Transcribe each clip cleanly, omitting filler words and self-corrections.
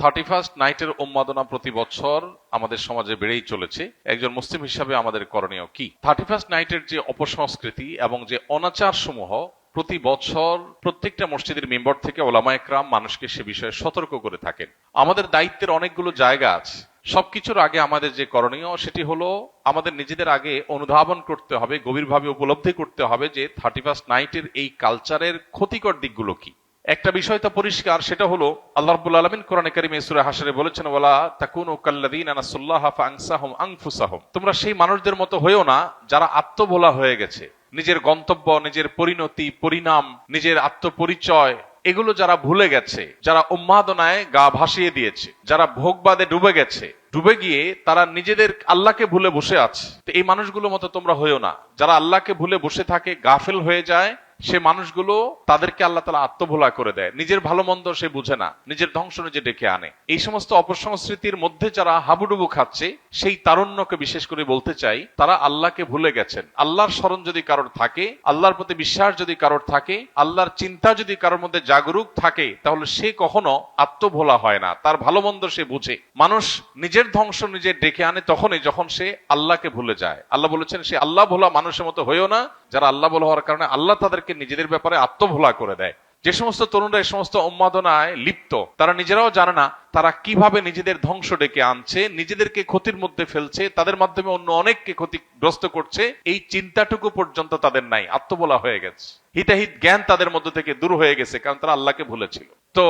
31st নাইটের উন্মাদনা প্রতি বছর আমাদের সমাজে বেড়েই চলেছে। একজন মুসলিম হিসাবে আমাদের করণীয় কি? 31st নাইটের যে অপসংস্কৃতি এবং যে অনাচার সমূহ প্রতি বছর প্রত্যেকটা মসজিদের মেম্বার থেকে ওলামায়ে কেরাম মানুষকে সে বিষয়ে সতর্ক করে থাকেন। আমাদের দায়িত্বের অনেকগুলো জায়গা আছে। সবকিছুর আগে আমাদের যে করণীয় সেটি হলো আমাদের নিজেদের আগে অনুধাবন করতে হবে, গভীরভাবে উপলব্ধি করতে হবে যে 31st নাইটের এই কালচারের ক্ষতিকর দিকগুলো কি। একটা বিষয় তো পরিষ্কার, সেটা হলো আল্লাহ রাব্বুল আলামিন কোরআনে কারীমে সূরা হাশরে বলেছেন, ওয়ালা তাকুনু কাল্লাযীনা নাসুল্লাহা ফাআনসাহুম আনফুসাহুম, তোমরা সেই মানুষদের মতো হইও না যারা আত্মভোলা হয়ে গেছে। নিজের গন্তব্য, নিজের পরিণতি, পরিণাম, নিজের আত্মপরিচয় এগুলো যারা ভুলে গেছে, যারা উন্মাদনায় গা ভাসিয়ে দিয়েছে, যারা ভোগবাদে ডুবে গেছে, ডুবে গিয়ে তারা নিজেদের আল্লাহকে ভুলে বসে আছে। তো এই মানুষগুলো মতো তোমরা হইও না। যারা আল্লাহকে ভুলে বসে থাকে, গাফেল হয়ে যায়, সে মানুষগুলো তাদেরকে আল্লাহ তাআলা আত্মভোলা করে দেয়। নিজের ভালো মন্দ সে বুঝে না, নিজের ধ্বংস নিজে ডেকে আনে। এই সমস্ত অপসংস্কৃতির মধ্যে যারা হাবুডুবু খাচ্ছে, সেই তারুণ্যকে বিশেষ করে বলতে চাই, তারা আল্লাহকে ভুলে গেছেন। আল্লাহর স্মরণ যদি কারোর থাকে, আল্লাহর প্রতি বিশ্বাস যদি কারোর থাকে, আল্লাহর চিন্তা যদি কারোর মধ্যে জাগরুক থাকে, তাহলে সে কখনো আত্মভোলা হয় না। তার ভালো মন্দ সে বুঝে। মানুষ নিজের ধ্বংস নিজে ডেকে আনে তখনই যখন সে আল্লাহকে ভুলে যায়। আল্লাহ বলেছেন, সে আল্লাহ ভোলা মানুষের মতো হইও না যারা আল্লাহ ভোলা হওয়ার কারণে আল্লাহ তাদেরকে নিজেদের ব্যাপারে আত্মভোলা করে দেয়। যে সমস্ত তরুণরা এই সমস্ত উন্মাদনায় লিপ্ত, তারা নিজেরাও জানে না তারা কিভাবে নিজেদের ধ্বংস ডেকে আনছে, নিজেদেরকে ক্ষতির মধ্যে ফেলছে, তাদের মাধ্যমে অন্য অনেককে ক্ষতিগ্রস্ত করছে। এই চিন্তাটুকু পর্যন্ত তাদের নাই, আত্মভোলা হয়ে গেছে। হিতাহিত জ্ঞান তাদের মধ্য থেকে দূর হয়ে গেছে, কারণ তারা আল্লাহকে ভুলেছিল। তো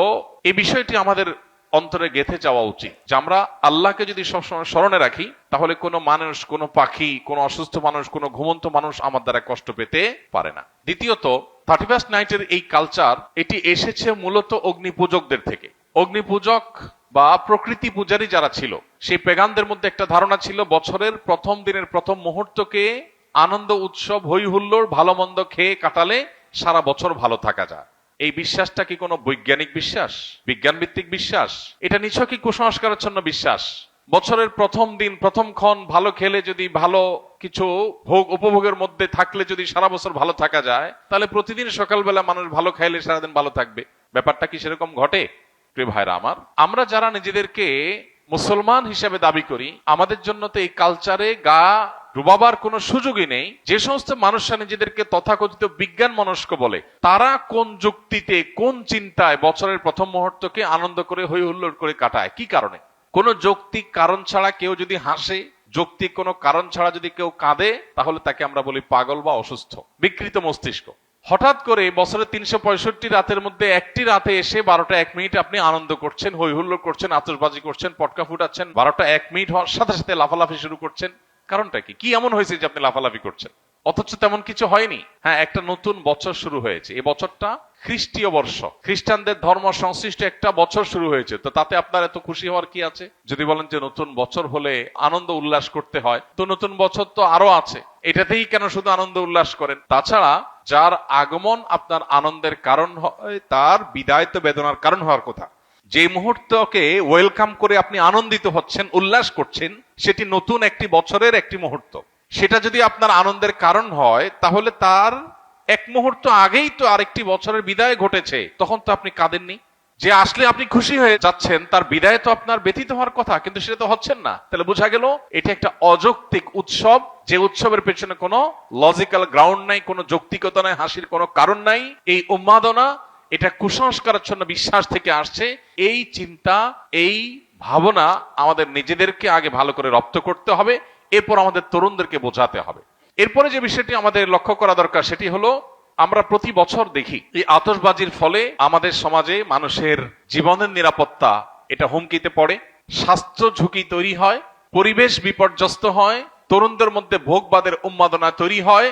এই বিষয়টি আমাদের অন্তরে গেঁথে যাওয়া উচিত যে আমরা আল্লাহকে যদি সবসময় স্মরণে রাখি, তাহলে কোনো মানুষ, কোনো পাখি, কোনো অসুস্থ মানুষ, কোনো ঘুমন্ত মানুষ আমার দ্বারা কষ্ট পেতে পারে না। দ্বিতীয়ত, 31st নাইটের এই কালচার এটি এসেছে মূলত অগ্নিপূজকদের থেকে। অগ্নিপূজক বা প্রকৃতি পূজারী যারা ছিল, সেই পেগানদের মধ্যে একটা ধারণা ছিল বছরের প্রথম দিনের প্রথম মুহূর্তকে আনন্দ, উৎসব, হই হুল্লোড়, ভালো মন্দ খেয়ে কাটালে সারা বছর ভালো থাকা যায়। এই বিশ্বাসটা কি কোনো বৈজ্ঞানিক বিশ্বাস, বিজ্ঞান ভিত্তিক বিশ্বাস? এটা নিছকই কুসংস্কারাচ্ছন্ন বিশ্বাস। বছরের প্রথম দিন, প্রথম ক্ষণ ভালো খেলে, যদি ভালো কিছু ভোগ উপভোগের মধ্যে থাকলে যদি সারা বছর ভালো থাকা যায়, তাহলে প্রতিদিন সকালবেলা মানুষ ভালো খাইলে সারাদিন ভালো থাকবে। ব্যাপারটা কি সেরকম ঘটে? প্রিয় ভাইরা আমার, আমরা যারা নিজেদেরকে মুসলমান হিসেবে দাবি করি, আমাদের জন্য তো এই কালচারে গা ডুবাবার কোনো সুযোগই নেই। যে সমস্ত মানুষরা নিজেদেরকে তথাকথিত বিজ্ঞান মনস্ক বলে, তারা কোন যুক্তিতে, কোন চিন্তায় বছরের প্রথম মুহূর্তকে আনন্দ করে হই হুল্লোড় করে কাটায়? কি কারণে? কোন যৌক্তিক কারণ ছাড়া কেউ যদি হাসে, যৌক্তিক কোনো কারণ ছাড়া যদি কেউ কাঁদে, তাহলে তাকে আমরা বলি পাগল বা অসুস্থ, বিকৃত মস্তিষ্ক। হঠাৎ করে বছরের 365 রাতের মধ্যে একটি রাতে এসে 12টা 1 মিনিট আপনি আনন্দ করছেন, হই হুল্লোড় করছেন, আতশবাজি করছেন, পটকা ফুটাচ্ছেন, 12টা 1 মিনিট হওয়ার সাথে সাথে লাফালাফি শুরু করছেন। কারণটা কি? কি এমন হয়েছে যে আপনি লাফালাফি করছেন? অথচ তেমন কিছু হয়নি। হ্যাঁ, একটা নতুন বছর শুরু হয়েছে। এই বছরটা খ্রিস্টীয় বর্ষ, খ্রিস্টানদের ধর্ম সংশ্লিষ্ট একটা বছর শুরু হয়েছে। তো তাতে আপনার এত খুশি হওয়ার কি আছে? যদি বলেন যে নতুন বছর হলে আনন্দ উল্লাস করতে হয়, তো নতুন বছর তো আরো আছে, এটাতেই কেন শুধু আনন্দ উল্লাস করেন? তাছাড়া যার আগমন আপনার আনন্দের কারণ হয়, তার বিদায় তো বেদনার কারণ হওয়ার কথা। যে মুহূর্তকে ওয়েলকাম করে আপনি আনন্দিত হচ্ছেন, উল্লাস করছেন, সেটি নতুন একটি বছরের একটি মুহূর্ত। সেটা যদি আপনার আনন্দের কারণ হয়, তাহলে তার এক মুহূর্ত আগেই তো আরেকটি বছরের বিদায় ঘটেছে, তখন তো আপনি কাঁদেননি। যে আসলে আপনি খুশি হয়ে যাচ্ছেন, তার বিদায় তো আপনার ব্যথিত হওয়ার কথা, কিন্তু সেটা তো হচ্ছেন না। তাহলে বোঝা গেল এটা একটা অযৌক্তিক উৎসব, যে উৎসবের পেছনে কোনো লজিক্যাল গ্রাউন্ড নাই, কোনো যৌক্তিকতা নাই, হাসির কোনো কারণ নাই। এই উন্মাদনা, এটা কুসংস্কারাচ্ছন্ন বিশ্বাস থেকে আসছে। এই চিন্তা, এই ভাবনা আমাদের নিজেদেরকে আগে ভালো করে রপ্ত করতে হবে, এরপর আমাদের তরুণদেরকে বোঝাতে হবে। এরপরে যে বিষয়টি আমাদের লক্ষ্য করা দরকার, সেটি হলো আমরা প্রতি বছর দেখি এই আতশবাজির ফলে আমাদের সমাজে মানুষের জীবনের নিরাপত্তা এটা হুমকিতে পড়ে, স্বাস্থ্য ঝুঁকি তৈরি হয়, পরিবেশ বিপর্যস্ত হয়, তরুণদের মধ্যে ভোগবাদের উন্মাদনা তৈরি হয়,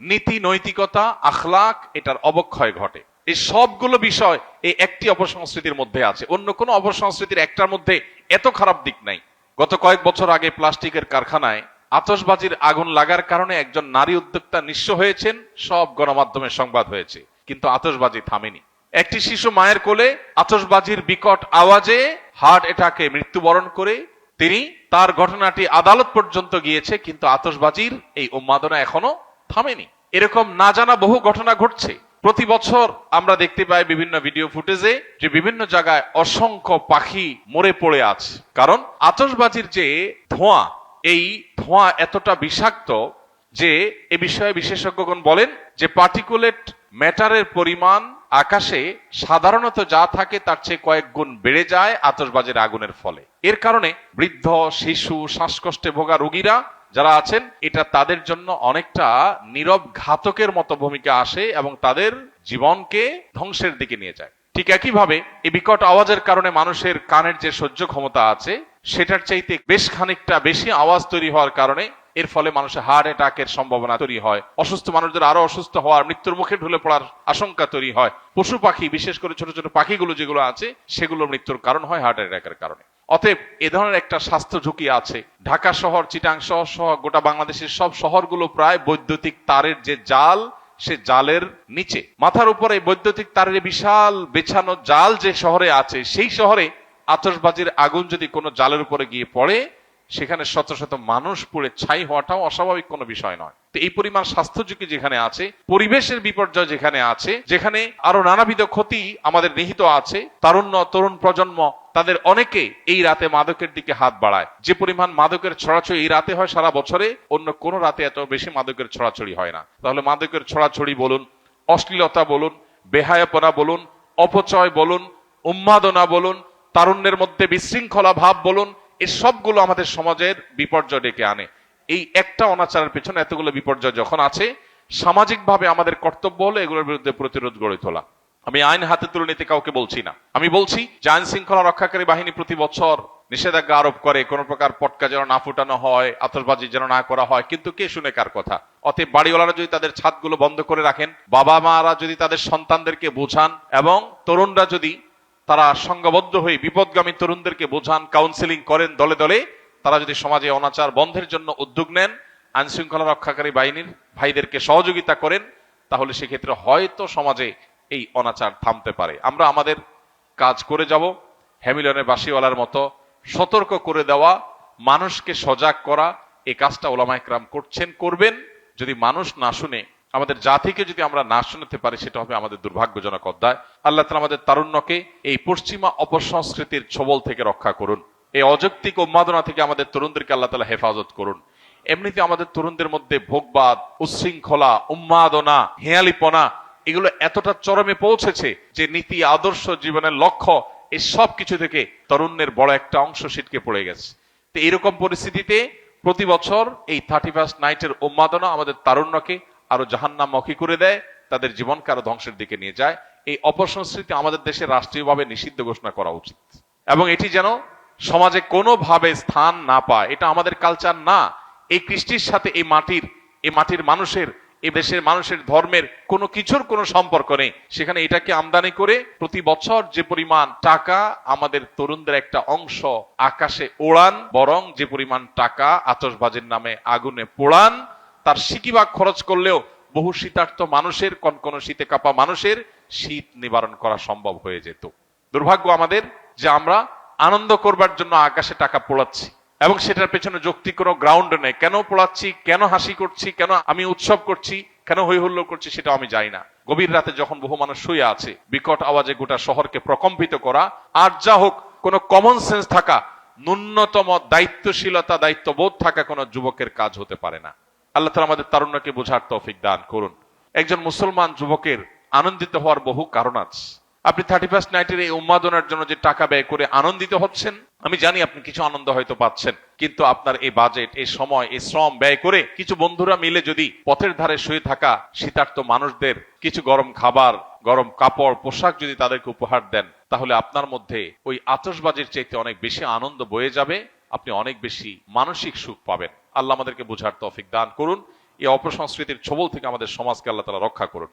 নীতি নৈতিকতা, আখলাক এটার অবক্ষয় ঘটে। এই সবগুলো বিষয় এই একটি অপসংস্কৃতির মধ্যে আছে। অন্য কোনো অপসংস্কৃতির একটার মধ্যে এত খারাপ দিক নাই। গত কয়েক বছর আগে প্লাস্টিকের কারখানায় আতশবাজির আগুন লাগার কারণে একজন নারী উদ্যোক্তা নিঃস্ব হয়েছেন, সব গণমাধ্যমে সংবাদ হয়েছে, কিন্তু আতশবাজি থামেনি। একটি শিশু মায়ের কোলে আতশবাজির বিকট আওয়াজে হার্ট অ্যাটাকে মৃত্যুবরণ করে তিনি, তার ঘটনাটি আদালত পর্যন্ত গিয়েছে, কিন্তু আতশবাজির এই উন্মাদনা এখনো থামেনি। এরকম না জানা বহু ঘটনা ঘটছে। প্রতি বছর আমরা দেখতে পাই বিভিন্ন ভিডিও ফুটেজে যে বিভিন্ন জায়গায় অসংখ্য পাখি মরে পড়ে আছে, কারণ আতশবাজির যে ধোঁয়া, এই ধোঁয়া এতটা বিষাক্ত যে এ বিষয়ে বিশেষজ্ঞগণ বলেন যে পার্টিকুলেট ম্যাটারের পরিমাণ আকাশে সাধারণত যা থাকে তার চেয়ে কয়েক গুণ বেড়ে যায় আতশবাজির আগুনের ফলে। এর কারণে বৃদ্ধ, শিশু, শ্বাসকষ্টে ভোগা রোগীরা যারা আছেন, এটা তাদের জন্য অনেকটা নীরব ঘাতকের মতো ভূমিকা আসে এবং তাদের জীবনকে ধ্বংসের দিকে নিয়ে যায়। ঠিক একইভাবে এই বিকট আওয়াজের কারণে মানুষের কানের যে সহ্য ক্ষমতা আছে সেটার চাইতে বেশ খানিকটা বেশি আওয়াজ তৈরি হওয়ার কারণে এর ফলে মানুষের হার্ট অ্যাটাকের সম্ভাবনা তৈরি হয়, অসুস্থ মানুষদের আরো অসুস্থ হওয়ার, মৃত্যুর মুখে ঢুলে পড়ার আশঙ্কা তৈরি হয়। পশু পাখি, বিশেষ করে ছোট ছোট পাখিগুলো যেগুলো আছে, সেগুলো মৃত্যুর কারণ হয় হার্ট অ্যাটাকের কারণে। অতএব এ ধরনের একটা স্বাস্থ্য ঝুঁকি আছে। ঢাকা শহর, চিটাং শহর সহ গোটা বাংলাদেশের সব শহরগুলো প্রায় বৈদ্যুতিক তারের যে জাল, সে জালের নিচে, মাথার উপরে বৈদ্যুতিক তারের বিশাল বেছানো জাল যে শহরে আছে, সেই শহরে আতশবাজির আগুন যদি কোনো জালের উপরে গিয়ে পড়ে, সেখানে শত শত মানুষ পুড়ে ছাই হওয়াটাও অস্বাভাবিক কোনো বিষয় নয়। তো এই পরিমাণ স্বাস্থ্য ঝুঁকি যেখানে আছে, পরিবেশের বিপর্যয় যেখানে আছে, যেখানে আরো নানাবিধ ক্ষতি আমাদের নিহিত আছে, তারুণ্য, তরুণ প্রজন্ম তাদের অনেকে এই রাতে মাদকের দিকে হাত বাড়ায়। যে পরিমাণ মাদকের ছড়াছড়ি এই রাতে হয়, সারা বছরে অন্য কোন রাতে এত বেশি মাদকের ছড়াছড়ি হয় না। তাহলে মাদকের ছড়াছড়ি বলুন, অশ্লীলতা বলুন, বেহায়াপনা বলুন, অপচয় বলুন, উন্মাদনা বলুন, তারুণ্যের মধ্যে বিশৃঙ্খলা ভাব বলুন, এই সবগুলো আমাদের সমাজের বিপর্যয় ডেকে আনে। এই একটা অনাচারের পেছনে এতগুলো বিপর্যয় যখন আছে, সামাজিকভাবে আমাদের কর্তব্য হলো এগুলোর বিরুদ্ধে প্রতিরোধ গড়ে তোলা। আমি আইন হাতে তুলে নিতে কাউকে বলছি না। আমি বলছি যে আইন শৃঙ্খলা রক্ষাকারী বাহিনী প্রতি বছর নিষেধাজ্ঞা আরোপ করে, কোনো প্রকার পটকা যেন না ফুটানো হয়, আতশবাজি যেন না করা হয়, কিন্তু কে শুনে কার কথা? অতএব বাড়িওয়ালারা যদি তাদের ছাদগুলো বন্ধ করে রাখেন, বাবা মারা যদি তাদের সন্তানদেরকে বোঝান, এবং তরুণরা যদি তারা সংঘবদ্ধ হয়ে বিপদগামী তরুণদেরকে বোঝান, কাউন্সিলিং করেন দলে দলে, তারা যদি সমাজে অনাচার বন্ধের জন্য উদ্যোগ নেন, আইন শৃঙ্খলা রক্ষাকারী বাহিনীর ভাইদেরকে সহযোগিতা করেন, তাহলে সেক্ষেত্রে হয়তো সমাজে এই অনাচার থামতে পারে। আমরা আমাদের কাজ করে যাব, হ্যামিলনের বাঁশিওয়ালার মতো সতর্ক করে দেওয়া, মানুষকে সজাগ করা, এই কাজটা ওলামায়ে কেরাম করছেন, করবেন। যদি মানুষ না শুনে, আমাদের জাতিকে যদি আমরা না শুনতে পারি, সেটা হবে আমাদের দুর্ভাগ্যজনক অধ্যায়। আল্লাহ তাআলা আমাদের তারুণ্যকে এই পশ্চিমা অপসংস্কৃতির ছবল থেকে রক্ষা করুন। এই অযৌক্তিক উন্মাদনা থেকে আমাদের তরুণদেরকে আল্লাহ তাআলা হেফাজত করুন। এমনিতে আমাদের তরুণদের মধ্যে ভোগবাদ, উচ্ছৃঙ্খলা, উন্মাদনা, হেয়ালিপনা এগুলো এতটা চরমে পৌঁছেছে যে নীতি, আদর্শ, জীবনের লক্ষ্য, এই সব কিছু থেকে তরুণের বড় একটা অংশ ছিটকে পড়ে গেছে। তো এরকম পরিস্থিতিতে প্রতি বছর এই 31st নাইটের উন্মাদনা আমাদের তারুণ্যকে আরো জাহান্নামমুখী করে দেয়, তাদের জীবনকে আরো ধ্বংসের দিকে নিয়ে যায়। এই অপসংস্কৃতি আমাদের দেশে রাষ্ট্রীয়ভাবে নিষিদ্ধ ঘোষণা করা উচিত, এবং এটি যেন সমাজে কোনোভাবে স্থান না পায়। এটা আমাদের কালচার না। এই কৃষ্টির সাথে এই মাটির মানুষের, এই দেশের মানুষের ধর্মের কোনো কিছুর কোনো সম্পর্ক নেই। সেখানে এটাকে আমদানি করে প্রতি বছর যে পরিমাণ টাকা আমাদের তরুণদের একটা অংশ আকাশে ওড়ান, বরং যে পরিমাণ টাকা আতশবাজির নামে আগুনে পোড়ান, তার সিকিভাগ খরচ করলেও বহু শীতার্ত মানুষের, কনকন শীতে কাঁপা মানুষের শীত নিবারণ করা সম্ভব হয়ে যেত। দুর্ভাগ্য আমাদের যে আমরা আনন্দ করবার জন্য আকাশে টাকা পোড়াচ্ছি, এবং সেটার পেছনে যৌক্তিক কোনো গ্রাউন্ড নেই। কেন পোড়াচ্ছি, কেন হাসি করছি, কেন আমি উৎসব করছি, কেন হই হুল্লোড় করছি, সেটা আমি জানি না। গভীর রাতে যখন বহু মানুষ শুয়ে আছে, বিকট আওয়াজে গোটা শহরকে প্রকম্পিত করা, আর যা হোক, কোনো কমন সেন্স থাকা, ন্যূনতম দায়িত্বশীলতা, দায়িত্ববোধ থাকা কোনো যুবকের কাজ হতে পারে না। আল্লাহ তাআলা আমাদের তারুণ্যকে বোঝার তৌফিক দান করুন। একজন মুসলমান যুবকের আনন্দিত হওয়ার বহু কারণ আছে। আপনি 31st নাইটের এই উন্মাদনার জন্য যে টাকা ব্যয় করে আনন্দিত হচ্ছেন, আমি জানি আপনি কিছু আনন্দ হয়তো পাচ্ছেন, কিন্তু আপনার এই বাজেট, এই সময়, এই শ্রম ব্যয় করে কিছু বন্ধুরা মিলে যদি পথের ধারে শুয়ে থাকা শীতার্ত মানুষদের কিছু গরম খাবার, গরম কাপড়, পোশাক যদি তাদেরকে উপহার দেন, তাহলে আপনার মধ্যে ওই আতশবাজির চাইতে অনেক বেশি আনন্দ বয়ে যাবে, আপনি অনেক বেশি মানসিক সুখ পাবেন। আল্লাহ আমাদেরকে বোঝার তৌফিক দান করুন। এই অপসংস্কৃতির ছোবল থেকে আমাদের সমাজকে আল্লাহ তাআলা রক্ষা করুন।